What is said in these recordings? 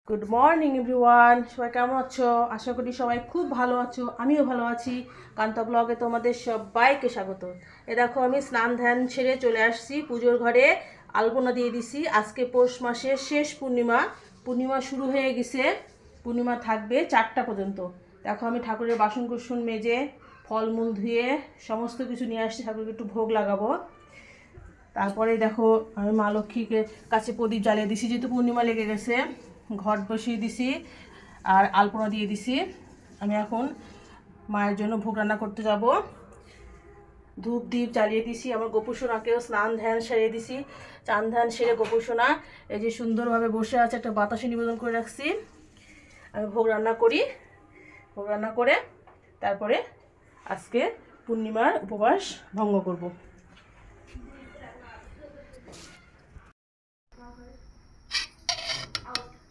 Good morning everyone, সবাই কেমন আছো? আশা করি সবাই খুব ভালো আছো, আমিও ভালো আছি। কান্তা ব্লগে তোমাদের সবাইকে স্বাগত। দেখো, আমি স্নান ধ্যান ছেড়ে চলে আসছি পুজোর ঘরে। আলপনা দিয়ে দিছি। আজকে পৌষ মাসের শেষ পূর্ণিমা। পূর্ণিমা শুরু হয়ে গেছে, পূর্ণিমা থাকবে 4টা পর্যন্ত। দেখো, আমি ঠাকুরের বাসন কুসন মেজে ফলমূল ধুয়ে সমস্ত কিছু নিয়ে আসছি, ঠাকুরকে একটু ভোগ লাগাবো। তারপরে দেখো, আমি মা লক্ষ্মীকে কাছে প্রদীপ জ্বালিয়ে দিছি, যেহেতু পূর্ণিমা লেগে গেছে। ঘট বসিয়ে দিছি আর আলপনা দিয়ে দিছি। আমি এখন মায়ের জন্য ভোগ রান্না করতে যাব। ধূপ দ্বীপ জ্বালিয়ে দিছি। আমার গোপুসোনাকেও স্নান ধ্যান সেরে দিছি। চান ধ্যান সেরে গোপুসোনা এই যে সুন্দরভাবে বসে আছে, একটা বাতাসে নিবেদন করে রাখছি। আমি ভোগ রান্না করি। ভোগ রান্না করে তারপরে আজকে পূর্ণিমার উপবাস ভঙ্গ করব।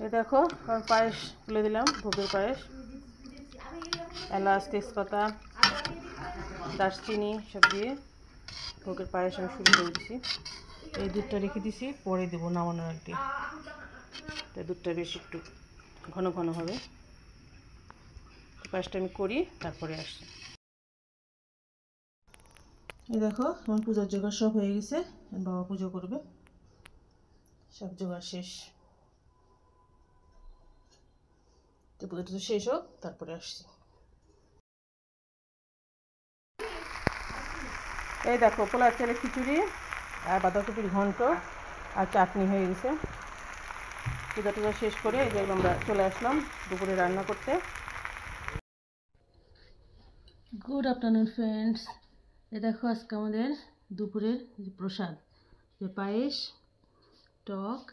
এই দেখো, পায়েস তুলে দিলাম, ভোগের পায়েস। এলাচ, তেজপাতা, দারচিনি সব দিয়ে ভোগের পায়েস আমি শুরু করে দিছি। এই দুধটা রেখে দিছি, পরে দেবো নামানোর আগে। তাই দুধটা বেশি একটু ঘন ঘন হবে। পায়েসটা আমি করি, তারপরে আসছি। এই দেখো, আমার পূজার জোগাড় সব হয়ে গেছে। বাবা পুজো করবে, সব জোগাড় শেষ। তো পুজোটা তো শেষ হোক, তারপরে আসছি। এই দেখো, পোলার চালের খিচুড়ি আর বাঁধাকপির ঘন্ট আর চাটনি হয়ে গেছে। পূজা টুজা শেষ করে এই যে আমরা চলে আসলাম দুপুরে রান্না করতে। Good afternoon friends. এ দেখো, আজকে আমাদের দুপুরের যে প্রসাদ, যে পায়েস, টক,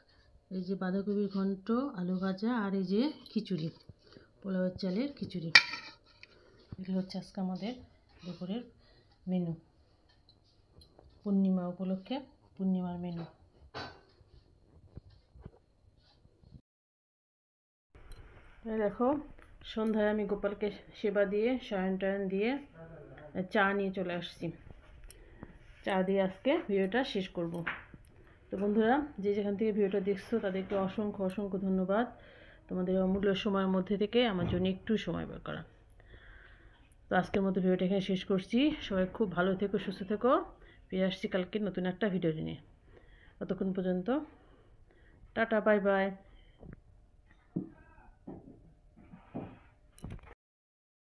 এই যে বাঁধাকপির ঘন্ট, আলু ভাজা আর এই যে খিচুড়ি, পোলাওয়ের চালের খিচুড়ি। এগুলো হচ্ছে আজকে আমাদের দুপুরের মেনু, পূর্ণিমা উপলক্ষে পূর্ণিমার মেনু। দেখো, সন্ধ্যায় আমি গোপালকে সেবা দিয়ে শয়ন টয়ন দিয়ে চা নিয়ে চলে আসছি। চা দিয়ে আজকে ভিডিওটা শেষ করব। তো বন্ধুরা, যে যেখান থেকে ভিডিওটা দেখছো তাদেরকে অসংখ্য অসংখ্য ধন্যবাদ। তোমাদের অমূল্য সময়ের মধ্যে থেকে আমার জন্য একটু সময় বের করা। তো আজকের মতো ভিডিওটা এখানে শেষ করছি। সবাই খুব ভালো থেকো, সুস্থ থেকো। ফিরে আসছি কালকে নতুন একটা ভিডিও নিয়ে। ততক্ষণ পর্যন্ত টাটা, বাই বাই।